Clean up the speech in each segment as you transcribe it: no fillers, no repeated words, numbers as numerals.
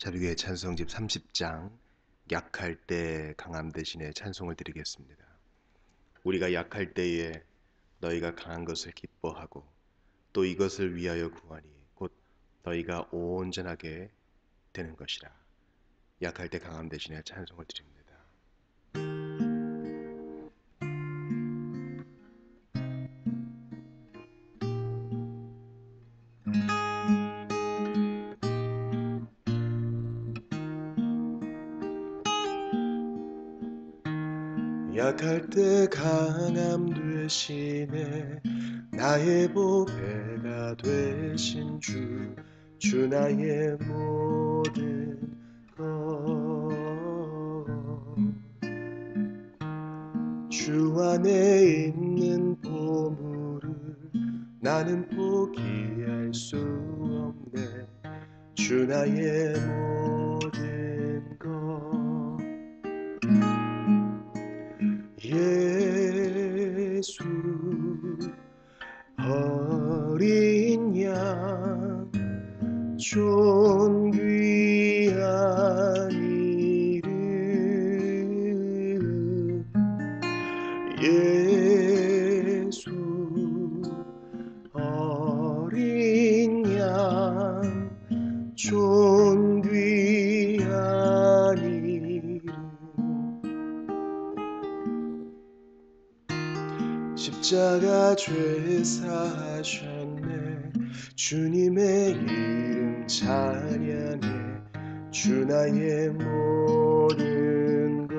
자비교회 찬송집 30장 약할 때 강함 대신에 찬송을 드리겠습니다. 우리가 약할 때에 너희가 강한 것을 기뻐하고 또 이것을 위하여 구하니 곧 너희가 온전하게 되는 것이라. 약할 때 강함 대신에 찬송을 드립니다. 약할 때 강함 대신에 나의 보배가 되신 주 나의 모든 것. 주 안에 있는 보물을 나는 포기할 수 없네. 주 나의 모든 것. 예수 어린 양 존귀한 이름 예수 어린 양 존귀한 이름 십자가 죄 사하셨네. 주님의 이름 찬양해. 주 나의 모든 것.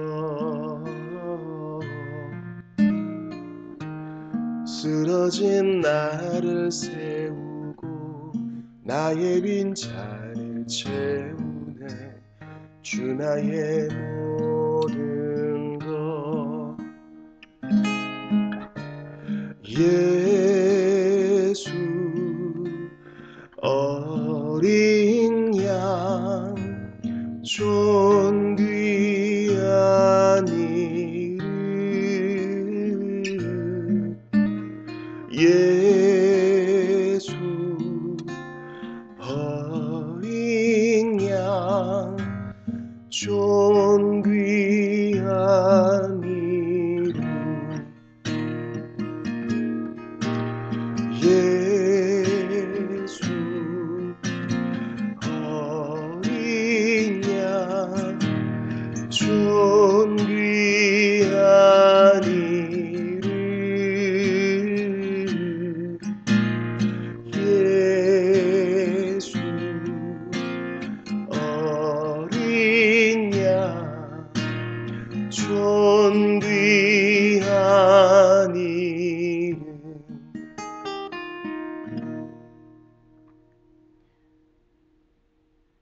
쓰러진 나를 세우고 나의 빈잔을 채우네. 주 나의 모든 것. 예수 어린 양 존귀한 이름 예수 어린 양 존귀한 이름 예수 어린 양 존귀한 이름 예수 어린 양 존귀한 이름.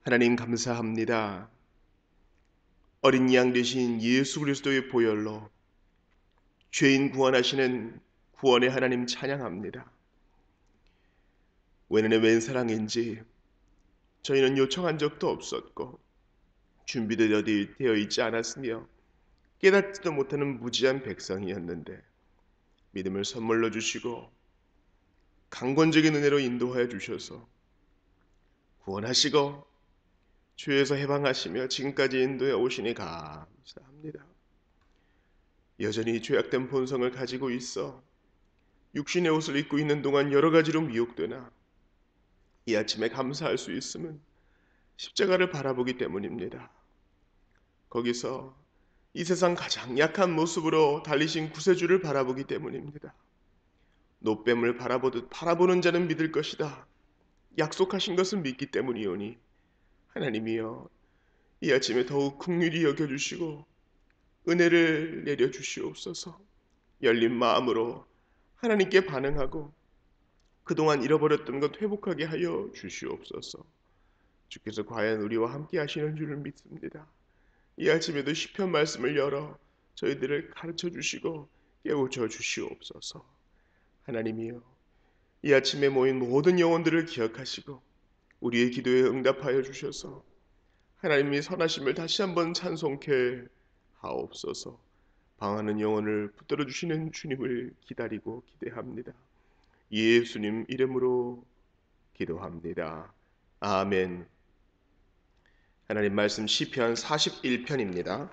하나님 감사합니다. 어린 양 되신 예수 그리스도의 보혈로 죄인 구원하시는 구원의 하나님 찬양합니다. 웬은의 웬 사랑인지 저희는 요청한 적도 없었고 준비되어 있지 않았으며 깨닫지도 못하는 무지한 백성이었는데 믿음을 선물로 주시고 강권적인 은혜로 인도하여 주셔서 구원하시고 죄에서 해방하시며 지금까지 인도해 오시니 감사합니다. 여전히 죄악된 본성을 가지고 있어 육신의 옷을 입고 있는 동안 여러 가지로 미혹되나 이 아침에 감사할 수 있음은 십자가를 바라보기 때문입니다. 거기서 이 세상 가장 약한 모습으로 달리신 구세주를 바라보기 때문입니다. 노뱀을 바라보듯 바라보는 자는 믿을 것이다. 약속하신 것을 믿기 때문이오니 하나님이여 이 아침에 더욱 긍휼히 여겨주시고 은혜를 내려주시옵소서. 열린 마음으로 하나님께 반응하고 그동안 잃어버렸던 것 회복하게 하여 주시옵소서. 주께서 과연 우리와 함께 하시는 줄을 믿습니다. 이 아침에도 시편 말씀을 열어 저희들을 가르쳐 주시고 깨우쳐 주시옵소서. 하나님이여 이 아침에 모인 모든 영혼들을 기억하시고 우리의 기도에 응답하여 주셔서 하나님의 선하심을 다시 한번 찬송케 하옵소서. 방하는 영혼을 붙들어 주시는 주님을 기다리고 기대합니다. 예수님 이름으로 기도합니다. 아멘. 하나님 말씀 시편 41편입니다.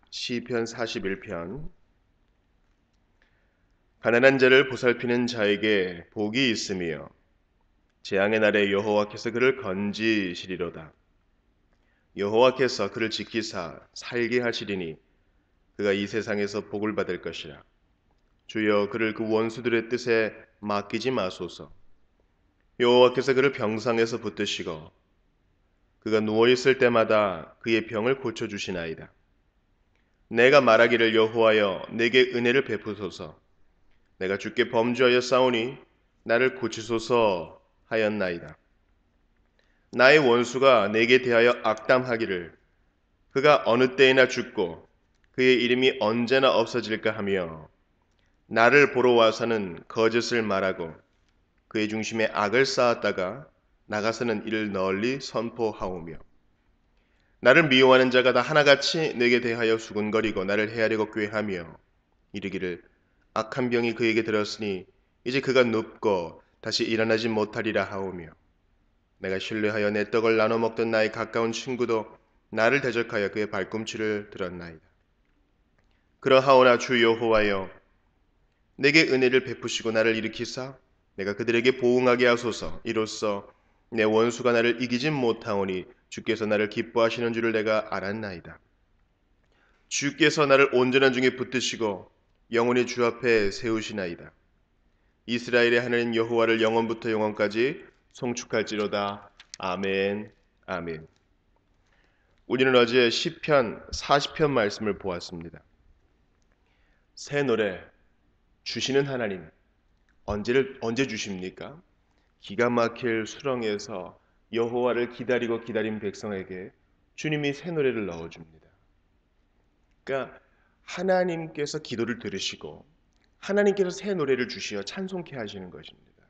시편 41편. 가난한 자를 보살피는 자에게 복이 있으며 재앙의 날에 여호와께서 그를 건지시리로다. 여호와께서 그를 지키사 살게 하시리니 그가 이 세상에서 복을 받을 것이라. 주여 그를 그 원수들의 뜻에 맡기지 마소서. 여호와께서 그를 병상에서 붙드시고 그가 누워있을 때마다 그의 병을 고쳐주시나이다. 내가 말하기를 여호와여 내게 은혜를 베푸소서. 내가 주께 범죄하여 싸우니 나를 고치소서 하였나이다. 나의 원수가 내게 대하여 악담하기를 그가 어느 때에나 죽고 그의 이름이 언제나 없어질까 하며 나를 보러 와서는 거짓을 말하고 그의 중심에 악을 쌓았다가 나가서는 이를 널리 선포하오며 나를 미워하는 자가 다 하나같이 내게 대하여 수군거리고 나를 헤아리고 꾀하며 이르기를 악한 병이 그에게 들었으니 이제 그가 눕고 다시 일어나지 못하리라 하오며 내가 신뢰하여 내 떡을 나눠 먹던 나의 가까운 친구도 나를 대적하여 그의 발꿈치를 들었나이다. 그러하오나 주 여호와여 내게 은혜를 베푸시고 나를 일으키사 내가 그들에게 보응하게 하소서. 이로써 내 원수가 나를 이기지 못하오니 주께서 나를 기뻐하시는 줄을 내가 알았나이다. 주께서 나를 온전한 중에 붙드시고 영원히 주 앞에 세우시나이다. 이스라엘의 하나님 여호와를 영원부터 영원까지 송축할지로다. 아멘. 아멘. 우리는 어제 시편 40편 말씀을 보았습니다. 새 노래 주시는 하나님 언제 주십니까? 기가 막힐 수렁에서 여호와를 기다리고 기다린 백성에게 주님이 새 노래를 넣어줍니다. 그러니까 하나님께서 기도를 들으시고 하나님께서 새 노래를 주시어 찬송케 하시는 것입니다.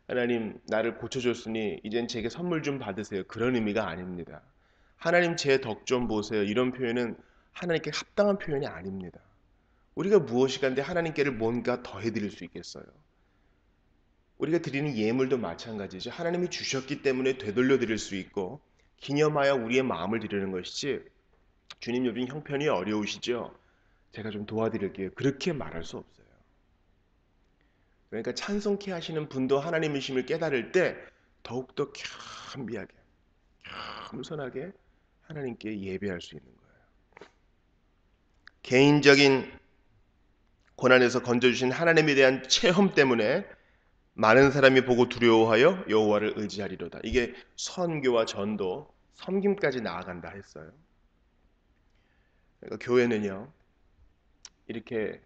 하나님 나를 고쳐줬으니 이젠 제게 선물 좀 받으세요. 그런 의미가 아닙니다. 하나님 제 덕 좀 보세요. 이런 표현은 하나님께 합당한 표현이 아닙니다. 우리가 무엇이 간데 하나님께를 뭔가 더해드릴 수 있겠어요? 우리가 드리는 예물도 마찬가지죠. 하나님이 주셨기 때문에 되돌려 드릴 수 있고 기념하여 우리의 마음을 드리는 것이지 주님 요즘 형편이 어려우시죠? 제가 좀 도와드릴게요. 그렇게 말할 수 없어요. 그러니까 찬송케 하시는 분도 하나님이심을 깨달을 때 더욱더 겸비하게 겸손하게 하나님께 예배할 수 있는 거예요. 개인적인 고난에서 건져주신 하나님에 대한 체험 때문에 많은 사람이 보고 두려워하여 여호와를 의지하리로다. 이게 선교와 전도, 섬김까지 나아간다 했어요. 그러니까 교회는요, 이렇게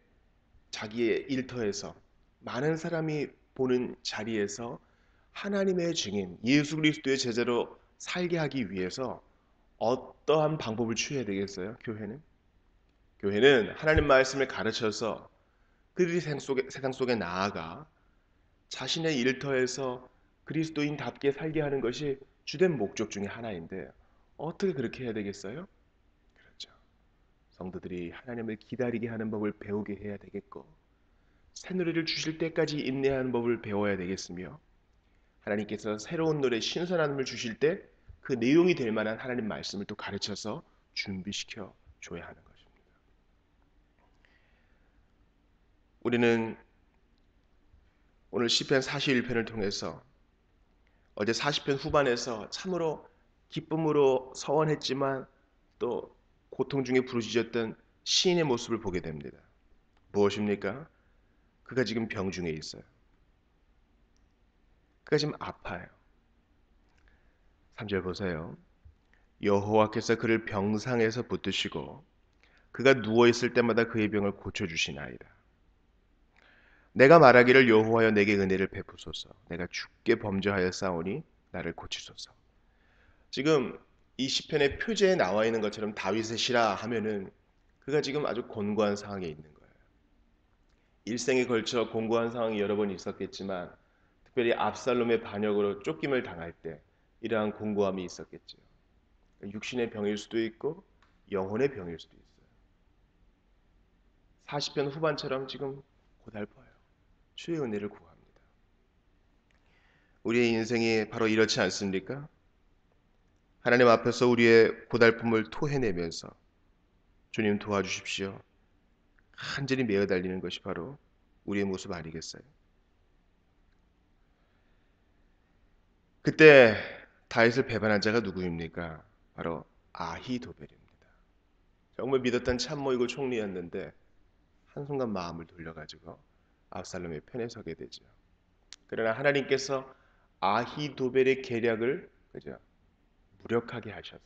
자기의 일터에서 많은 사람이 보는 자리에서 하나님의 증인, 예수 그리스도의 제자로 살게 하기 위해서 어떠한 방법을 취해야 되겠어요? 교회는 하나님 말씀을 가르쳐서 그들이 세상 속에 나아가 자신의 일터에서 그리스도인답게 살게 하는 것이 주된 목적 중에 하나인데 어떻게 그렇게 해야 되겠어요? 그렇죠. 성도들이 하나님을 기다리게 하는 법을 배우게 해야 되겠고 새 노래를 주실 때까지 인내하는 법을 배워야 되겠으며 하나님께서 새로운 노래 신선함을 주실 때 그 내용이 될 만한 하나님 말씀을 또 가르쳐서 준비시켜 줘야 하는 것입니다. 우리는 오늘 시편 41편을 통해서 어제 40편 후반에서 참으로 기쁨으로 서원했지만 또 고통 중에 부르짖었던 시인의 모습을 보게 됩니다. 무엇입니까? 그가 지금 병 중에 있어요. 그가 지금 아파요. 3절 보세요. 여호와께서 그를 병상에서 붙드시고 그가 누워있을 때마다 그의 병을 고쳐주시나이다. 내가 말하기를 여호와여 내게 은혜를 베푸소서. 내가 주께 범죄하여 싸우니 나를 고치소서. 지금 이 시편의 표제에 나와 있는 것처럼 다윗의 시라 하면은 그가 지금 아주 곤고한 상황에 있는 거예요. 일생에 걸쳐 곤고한 상황이 여러 번 있었겠지만 특별히 압살롬의 반역으로 쫓김을 당할 때 이러한 곤고함이 있었겠죠. 육신의 병일 수도 있고 영혼의 병일 수도 있어요. 40편 후반처럼 지금 고달퍼요. 주의 은혜를 구합니다. 우리의 인생이 바로 이렇지 않습니까? 하나님 앞에서 우리의 고달픔을 토해내면서 주님 도와주십시오. 간절히 매어 달리는 것이 바로 우리의 모습 아니겠어요? 그때 다윗을 배반한 자가 누구입니까? 바로 아히도벨입니다. 정말 믿었던 참모이고 총리였는데 한순간 마음을 돌려가지고 압살롬의 편에 서게 되죠. 그러나 하나님께서 아히도벨의 계략을 그죠? 무력하게 하셔서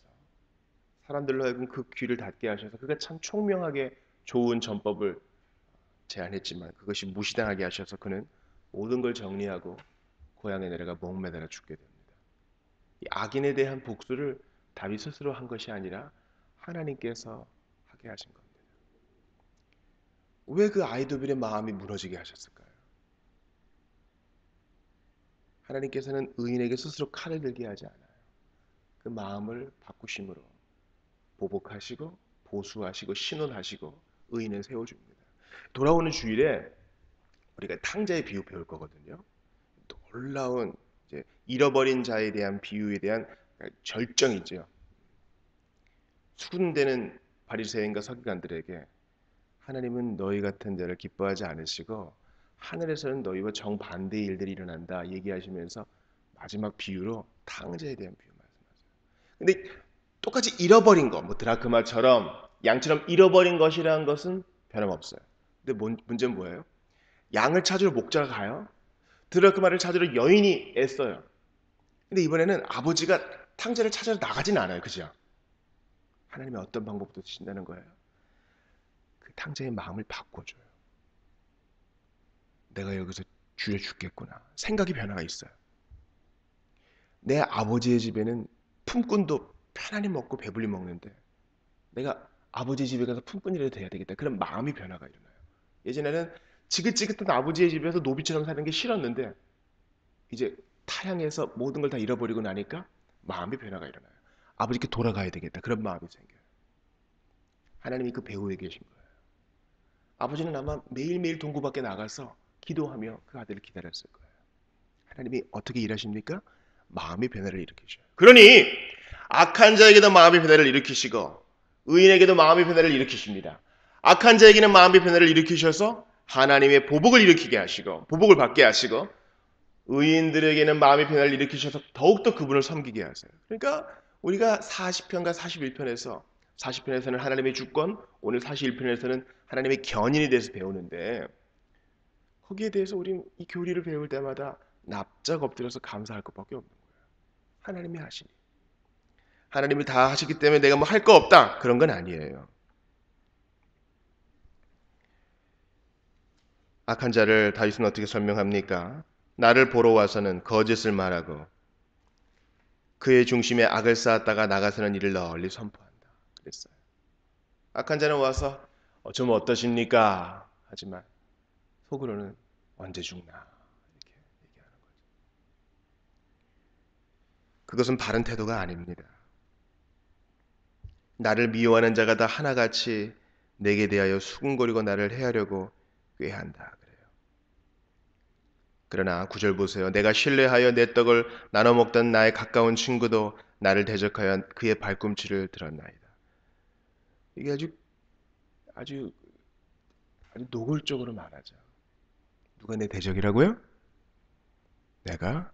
사람들로 하여금 그 귀를 닫게 하셔서 그가 참 총명하게 좋은 전법을 제안했지만 그것이 무시당하게 하셔서 그는 모든 걸 정리하고 고향에 내려가 목매달아 죽게 됩니다. 이 악인에 대한 복수를 다윗 스스로 한 것이 아니라 하나님께서 하게 하신 겁니다. 왜 그 아히도벨의 마음이 무너지게 하셨을까요? 하나님께서는 의인에게 스스로 칼을 들게 하지 않아요. 그 마음을 바꾸심으로 보복하시고 보수하시고 신원하시고 의인을 세워줍니다. 돌아오는 주일에 우리가 탕자의 비유 배울 거거든요. 놀라운 이제 잃어버린 자에 대한 비유에 대한 절정이죠. 수군대는 바리새인과 서기관들에게 하나님은 너희 같은 자를 기뻐하지 않으시고 하늘에서는 너희와 정반대의 일들이 일어난다 얘기하시면서 마지막 비유로 탕자에 대한 비유 말씀하세요. 근데 똑같이 잃어버린 거, 뭐 드라크마처럼 양처럼 잃어버린 것이라는 것은 변함없어요. 근데 문제는 뭐예요? 양을 찾으러 목자가 가요. 드라크마를 찾으러 여인이 애써요. 근데 이번에는 아버지가 탕자를 찾아서 나가진 않아요. 그죠? 하나님이 어떤 방법도 쓰신다는 거예요. 그 탕자의 마음을 바꿔줘요. 내가 여기서 죽여 죽겠구나. 생각이 변화가 있어요. 내 아버지의 집에는 품꾼도 편안히 먹고 배불리 먹는데 내가 아버지 집에 가서 품꾼이라도 돼야 되겠다. 그런 마음이 변화가 일어나요. 예전에는 지긋지긋한 아버지의 집에서 노비처럼 사는 게 싫었는데 이제 타향해서 모든 걸 다 잃어버리고 나니까 마음의 변화가 일어나요. 아버지께 돌아가야 되겠다. 그런 마음이 생겨요. 하나님이 그 배후에 계신 거예요. 아버지는 아마 매일매일 동구 밖에 나가서 기도하며 그 아들을 기다렸을 거예요. 하나님이 어떻게 일하십니까? 마음의 변화를 일으키셔요. 그러니 악한 자에게도 마음의 변화를 일으키시고 의인에게도 마음의 변화를 일으키십니다. 악한 자에게는 마음의 변화를 일으키셔서 하나님의 보복을 일으키게 하시고 보복을 받게 하시고 의인들에게는 마음의 변화를 일으키셔서 더욱더 그분을 섬기게 하세요. 그러니까 우리가 40편과 41편에서 40편에서는 하나님의 주권, 오늘 41편에서는 하나님의 견인에 대해서 배우는데 거기에 대해서 우리는 이 교리를 배울 때마다 납작 엎드려서 감사할 것밖에 없는 거예요. 하나님이 하시니. 하나님이 다 하시기 때문에 내가 뭐 할 거 없다. 그런 건 아니에요. 악한 자를 다윗은 어떻게 설명합니까? 나를 보러 와서는 거짓을 말하고 그의 중심에 악을 쌓았다가 나가서는 이를 널리 선포한다. 그랬어요. 악한 자는 와서 좀 어떠십니까? 하지만 속으로는 언제 죽나 이렇게 얘기하는 거죠. 그것은 바른 태도가 아닙니다. 나를 미워하는 자가 다 하나같이 내게 대하여 수군거리고 나를 해하려고 꾀한다. 그래요. 그러나 9절 보세요. 내가 신뢰하여 내 떡을 나눠 먹던 나의 가까운 친구도 나를 대적하여 그의 발꿈치를 들었나이다. 이게 아주 노골적으로 말하죠. 누가 내 대적이라고요? 내가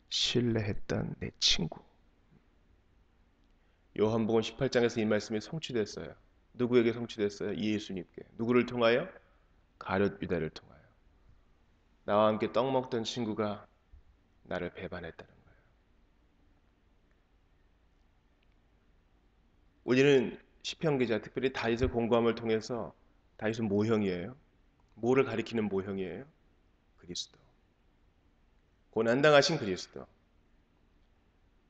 신뢰했던 내 친구. 요한복음 18장에서 이 말씀이 성취됐어요. 누구에게 성취됐어요? 예수님께. 누구를 통하여? 가룟 유다를 통하여. 나와 함께 떡 먹던 친구가 나를 배반했다는 거예요. 우리는 시편 기자, 특별히 다윗의 공부함을 통해서 다윗은 모형이에요. 뭐를 가리키는 모형이에요? 그리스도. 고난당하신 그리스도.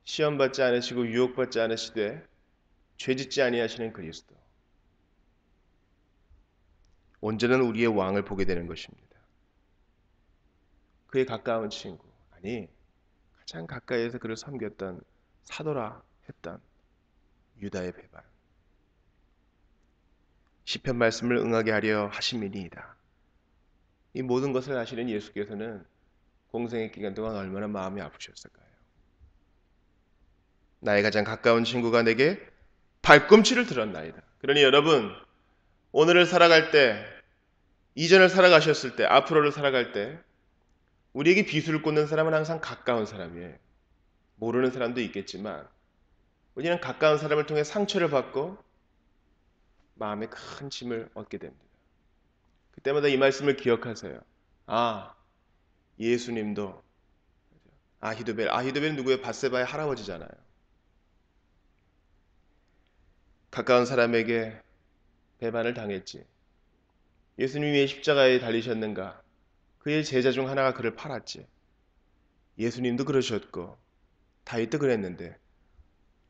시험받지 않으시고 유혹받지 않으시되 죄짓지 아니하시는 그리스도. 온전한 우리의 왕을 보게 되는 것입니다. 그의 가까운 친구, 아니 가장 가까이에서 그를 섬겼던 사도라 했던 유다의 배반. 시편 말씀을 응하게 하려 하심이니이다. 이 모든 것을 하시는 예수께서는 공생의 기간 동안 얼마나 마음이 아프셨을까요? 나의 가장 가까운 친구가 내게 발꿈치를 들었나이다. 그러니 여러분, 오늘을 살아갈 때, 이전을 살아가셨을 때, 앞으로를 살아갈 때 우리에게 비수를 꽂는 사람은 항상 가까운 사람이에요. 모르는 사람도 있겠지만 우리는 가까운 사람을 통해 상처를 받고 마음에 큰 짐을 얻게 됩니다. 그때마다 이 말씀을 기억하세요. 아, 예수님도 아히도벨은 누구예요? 밧세바의 할아버지잖아요. 가까운 사람에게 배반을 당했지. 예수님이 왜 십자가에 달리셨는가? 그의 제자 중 하나가 그를 팔았지. 예수님도 그러셨고 다윗도 그랬는데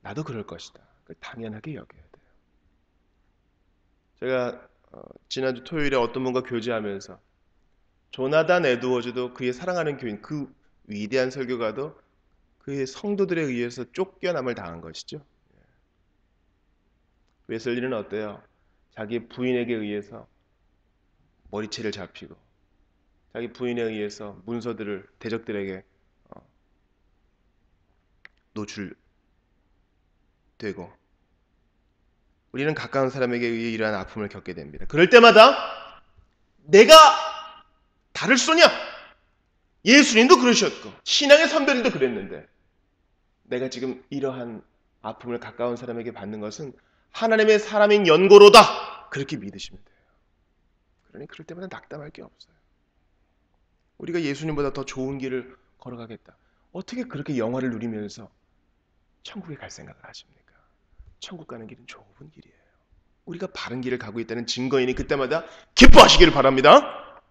나도 그럴 것이다. 당연하게 여겨야 돼요. 제가 지난주 토요일에 어떤 분과 교제하면서 조나단 에드워즈도 그의 사랑하는 교인, 그 위대한 설교가도 그의 성도들에 의해서 쫓겨남을 당한 것이죠. 웨슬리는 어때요? 자기 부인에게 의해서 머리채를 잡히고 자기 부인에 의해서 문서들을 대적들에게 노출되고, 우리는 가까운 사람에게 의해 이러한 아픔을 겪게 됩니다. 그럴 때마다 내가 다를 소냐? 예수님도 그러셨고 신앙의 선배들도 그랬는데 내가 지금 이러한 아픔을 가까운 사람에게 받는 것은 하나님의 사람인 연고로다. 그렇게 믿으시면 돼요. 그러니 그럴 때마다 낙담할 게 없어요. 우리가 예수님보다 더 좋은 길을 걸어가겠다. 어떻게 그렇게 영화를 누리면서 천국에 갈 생각을 하십니까? 천국 가는 길은 좁은 길이에요. 우리가 바른 길을 가고 있다는 증거이니 그때마다 기뻐하시기를 바랍니다.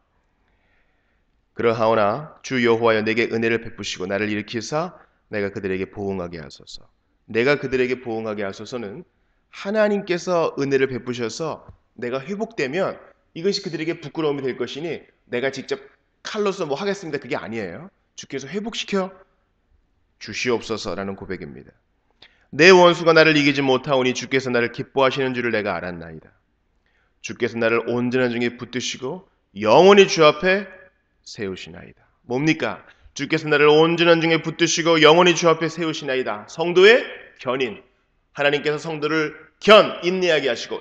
그러하오나 주 여호와여 내게 은혜를 베푸시고 나를 일으키사 내가 그들에게 보응하게 하소서. 내가 그들에게 보응하게 하소서는 하나님께서 은혜를 베푸셔서 내가 회복되면 이것이 그들에게 부끄러움이 될 것이니 내가 직접 칼로서 뭐 하겠습니다. 그게 아니에요. 주께서 회복시켜 주시옵소서라는 고백입니다. 내 원수가 나를 이기지 못하오니 주께서 나를 기뻐하시는 줄을 내가 알았나이다. 주께서 나를 온전한 중에 붙드시고 영원히 주 앞에 세우시나이다. 뭡니까? 주께서 나를 온전한 중에 붙드시고 영원히 주 앞에 세우시나이다. 성도의 견인. 하나님께서 성도를 인내하게 하시고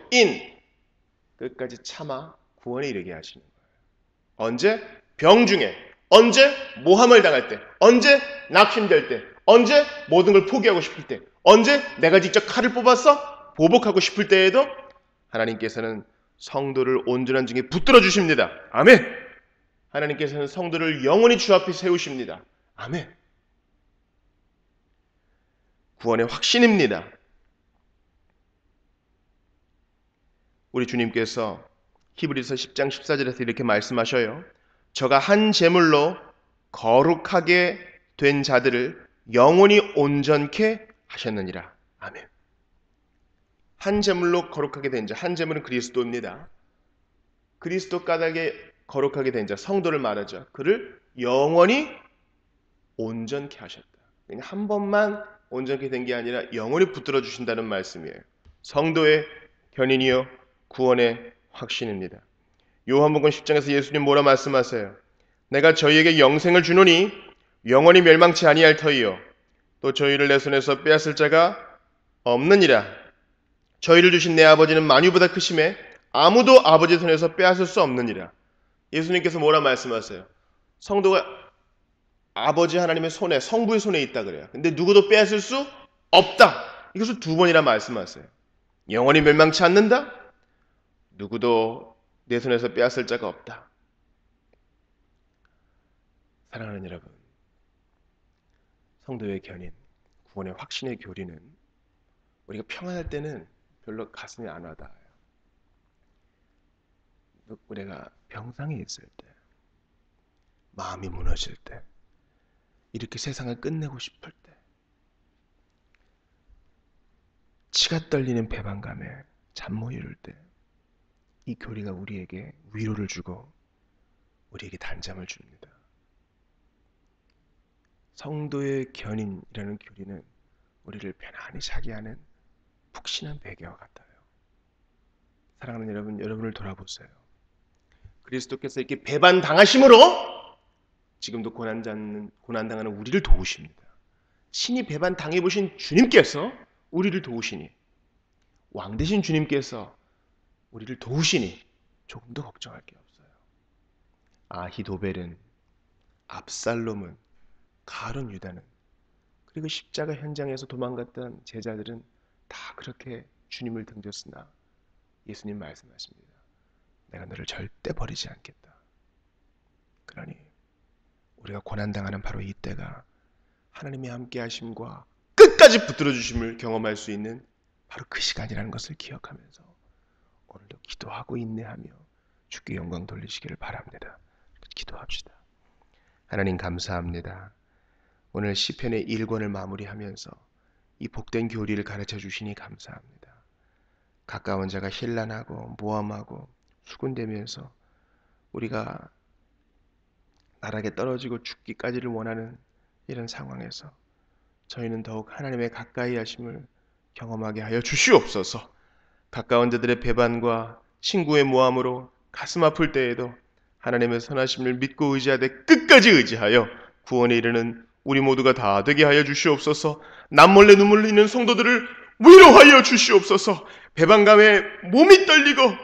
끝까지 참아 구원에 이르게 하시는 거예요. 언제? 병중에. 언제? 모함을 당할 때. 언제? 낙심될 때. 언제? 모든 걸 포기하고 싶을 때. 언제? 내가 직접 칼을 뽑아서 보복하고 싶을 때에도 하나님께서는 성도를 온전한 중에 붙들어 주십니다. 아멘. 하나님께서는 성도를 영원히 주 앞에 세우십니다. 아멘. 구원의 확신입니다. 우리 주님께서 히브리서 10장 14절에서 이렇게 말씀하셔요. 저가 한 제물로 거룩하게 된 자들을 영원히 온전케 하셨느니라. 아멘. 한 제물로 거룩하게 된 자, 한 제물은 그리스도입니다. 그리스도 까닭에 거룩하게 된 자, 성도를 말하죠. 그를 영원히 온전케 하셨다. 한 번만 온전케 된 게 아니라 영원히 붙들어 주신다는 말씀이에요. 성도의 견인이요 구원의 확신입니다. 요한복음 10장에서 예수님 뭐라 말씀하세요? 내가 저희에게 영생을 주노니 영원히 멸망치 아니할 터이요 또 저희를 내 손에서 빼앗을 자가 없느니라. 저희를 주신 내 아버지는 만유보다 크심에 아무도 아버지 손에서 빼앗을 수 없느니라. 예수님께서 뭐라 말씀하세요? 성도가 아버지 하나님의 손에, 성부의 손에 있다 그래요. 근데 누구도 빼앗을 수 없다. 이것을 두 번이나 말씀하세요. 영원히 멸망치 않는다. 누구도 내 손에서 빼앗을 자가 없다. 사랑하는 여러분, 성도의 견인, 구원의 확신의 교리는 우리가 평안할 때는 별로 가슴이 안 와닿아요. 우리가 병상에 있을 때, 마음이 무너질 때, 이렇게 세상을 끝내고 싶을 때, 치가 떨리는 배반감에 잠 못 이룰 때, 이 교리가 우리에게 위로를 주고 우리에게 단잠을 줍니다. 성도의 견인이라는 교리는 우리를 편안히 자게 하는 푹신한 베개와 같아요. 사랑하는 여러분, 여러분을 돌아보세요. 그리스도께서 이렇게 배반당하심으로 지금도 고난당하는 우리를 도우십니다. 신이 배반당해보신 주님께서 우리를 도우시니, 왕 되신 주님께서 우리를 도우시니 조금도 걱정할 게 없어요. 아히도벨은, 압살롬은, 가룟 유다는, 그리고 십자가 현장에서 도망갔던 제자들은 다 그렇게 주님을 등졌으나 예수님 말씀하십니다. 내가 너를 절대 버리지 않겠다. 그러니 우리가 고난당하는 바로 이때가 하나님의 함께 하심과 끝까지 붙들어 주심을 경험할 수 있는 바로 그 시간이라는 것을 기억하면서 오늘도 기도하고 인내하며 주께 영광 돌리시기를 바랍니다. 기도합시다. 하나님 감사합니다. 오늘 시편의 1권을 마무리하면서 이 복된 교리를 가르쳐 주시니 감사합니다. 가까운 자가 힐난하고 모함하고 수군대면서 우리가 나락에 떨어지고 죽기까지를 원하는 이런 상황에서 저희는 더욱 하나님의 가까이 하심을 경험하게 하여 주시옵소서. 가까운 자들의 배반과 친구의 모함으로 가슴 아플 때에도 하나님의 선하심을 믿고 의지하되 끝까지 의지하여 구원에 이르는 우리 모두가 다 되게 하여 주시옵소서. 남몰래 눈물 흘리는 성도들을 위로하여 주시옵소서. 배반감에 몸이 떨리고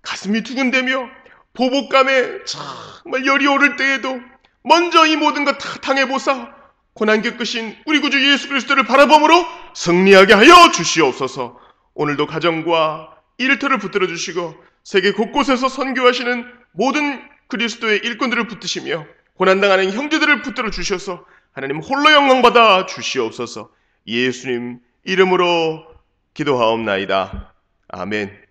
가슴이 두근대며 보복감에 정말 열이 오를 때에도 먼저 이 모든 것 다 당해보사 고난 겪으신 우리 구주 예수 그리스도를 바라봄으로 승리하게 하여 주시옵소서. 오늘도 가정과 일터를 붙들어 주시고 세계 곳곳에서 선교하시는 모든 그리스도의 일꾼들을 붙드시며 고난당하는 형제들을 붙들어 주셔서 하나님 홀로 영광 받아 주시옵소서. 예수님 이름으로 기도하옵나이다. 아멘.